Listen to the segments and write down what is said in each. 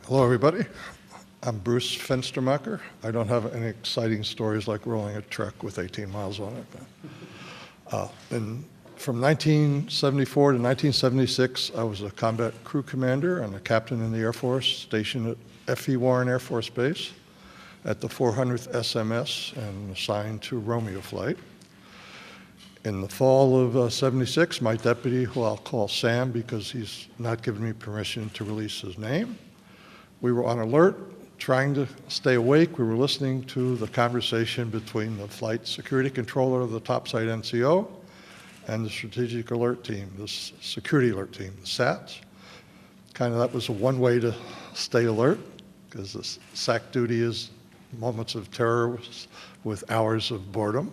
Hello, everybody. I'm Bruce Fenstermacher. I don't have any exciting stories like rolling a truck with 18 miles on it. And from 1974 to 1976, I was a combat crew commander and a captain in the Air Force stationed at F.E. Warren Air Force Base at the 400th SMS and assigned to Romeo Flight. In the fall of 76, my deputy, who I'll call Sam because he's not given me permission to release his name, we were on alert, trying to stay awake. We were listening to the conversation between the flight security controller of the topside NCO and the strategic alert team, the security alert team, the SATs. Kind of that was one way to stay alert, because the SAC duty is moments of terror with hours of boredom.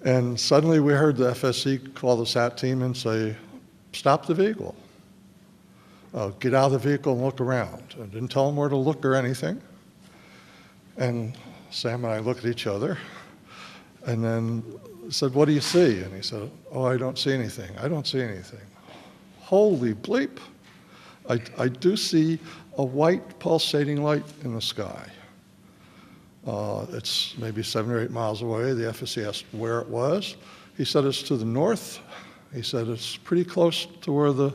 And suddenly we heard the FSC call the SAT team and say, stop the vehicle. Get out of the vehicle and look around. I didn't tell them where to look or anything. And Sam and I looked at each other and then said, what do you see? And he said, oh, I don't see anything. I don't see anything. Holy bleep. I do see a white pulsating light in the sky. It's maybe 7 or 8 miles away. The FSC asked where it was. He said it's to the north. He said it's pretty close to where the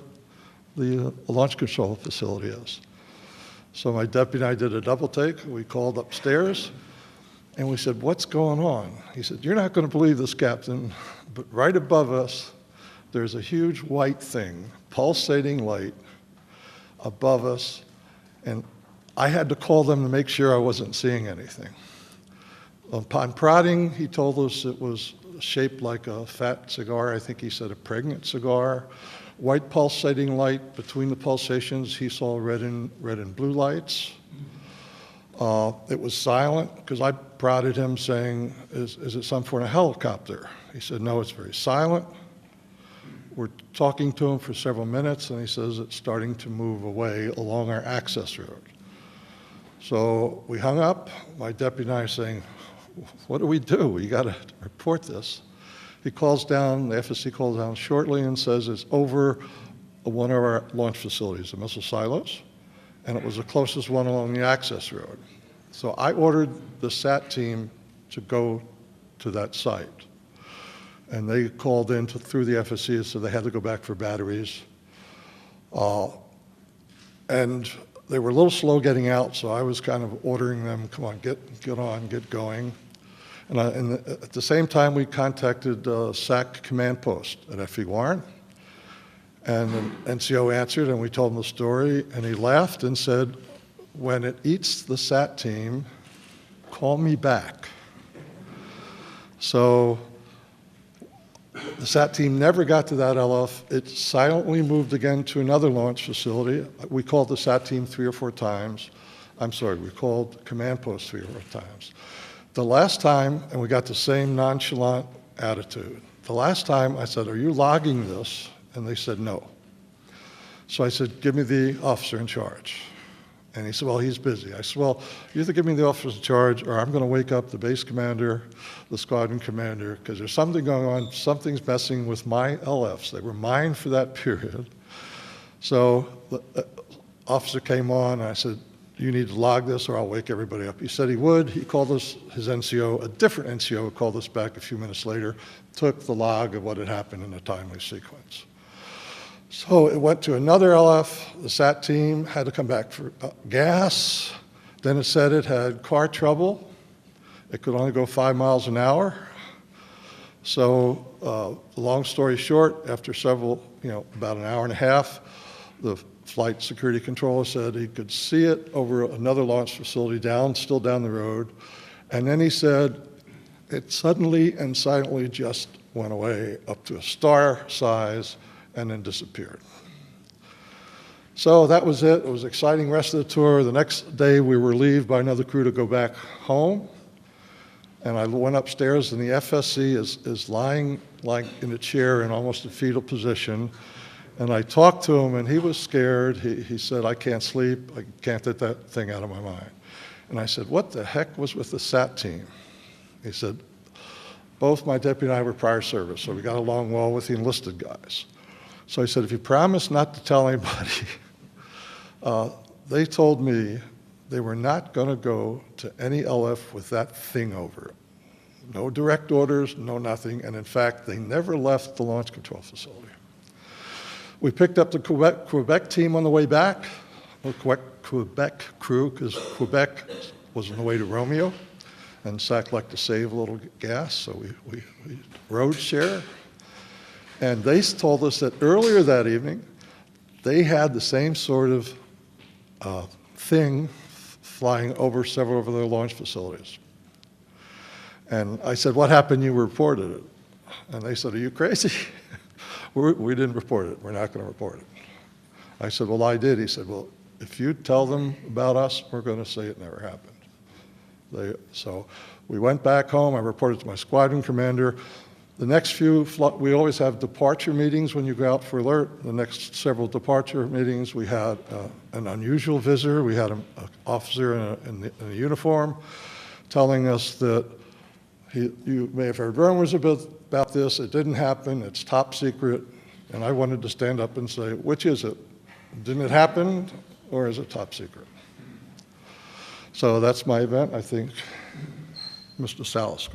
launch control facility is. So my deputy and I did a double take. We called upstairs and we said, what's going on? He said, you're not going to believe this, Captain, but right above us, there's a huge white thing, pulsating light above us, and I had to call them to make sure I wasn't seeing anything. Upon prodding, he told us it was shaped like a fat cigar. I think he said a pregnant cigar. White pulsating light. Between the pulsations, he saw red and blue lights. It was silent, because I prodded him saying, is it some form of helicopter? He said, no, it's very silent. We're talking to him for several minutes, and he says it's starting to move away along our access road. So we hung up. My deputy and I are saying, what do? We got to report this. He calls down, the FSC calls down shortly and says it's over one of our launch facilities, the missile silos, and it was the closest one along the access road. So I ordered the SAT team to go to that site. And they called in through the FSC, so they had to go back for batteries. And they were a little slow getting out, so I was kind of ordering them, come on, get on, get going. And at the same time, we contacted SAC command post at F.E. Warren. And the NCO answered, and we told him the story, and he laughed and said, when it eats the SAT team, call me back. So the SAT team never got to that LF. It silently moved again to another launch facility. We called the SAT team 3 or 4 times. I'm sorry, we called command post 3 or 4 times. The last time, and we got the same nonchalant attitude. The last time I said, are you logging this? And they said, no. So I said, give me the officer in charge. And he said, well, he's busy. I said, well, you either give me the officer in charge or I'm going to wake up the base commander, the squadron commander, because there's something going on, something's messing with my LFs. They were mine for that period. So the officer came on, and I said, you need to log this or I'll wake everybody up. He said he would. He called us, his NCO, a different NCO called us back a few minutes later, took the log of what had happened in a timely sequence. So it went to another LF. The SAT team had to come back for gas. Then it said it had car trouble. It could only go 5 miles an hour. So long story short, after several, about an hour and a half, the flight security controller said he could see it over another launch facility still down the road. And then he said it suddenly and silently just went away up to a star size and then disappeared. So that was it. It was an exciting rest of the tour. The next day we were relieved by another crew to go back home. And I went upstairs and the FSC is lying like in a chair in almost a fetal position. And I talked to him and he was scared. He said, I can't sleep. I can't get that thing out of my mind. And I said, what the heck was with the SAT team? He said, both my deputy and I were prior service, so we got along well with the enlisted guys. So I said, if you promise not to tell anybody, they told me they were not going to go to any LF with that thing over it. No direct orders, no nothing, and in fact, they never left the launch control facility. We picked up the Quebec team on the way back, the Quebec crew, because Quebec was on the way to Romeo, and SAC liked to save a little gas, so we road share. And they told us that earlier that evening, they had the same sort of thing flying over several of their launch facilities. And I said, what happened? You reported it. And they said, are you crazy? We didn't report it. We're not going to report it. I said, well, I did. He said, well, if you tell them about us, we're going to say it never happened. So we went back home. I reported to my squadron commander. The next few, we always have departure meetings when you go out for alert. The next several departure meetings, we had an unusual visitor. We had an officer in a uniform telling us that you may have heard rumors about this. It didn't happen. It's top secret. And I wanted to stand up and say, which is it? Didn't it happen, or is it top secret? So that's my event. I think Mr. Salas.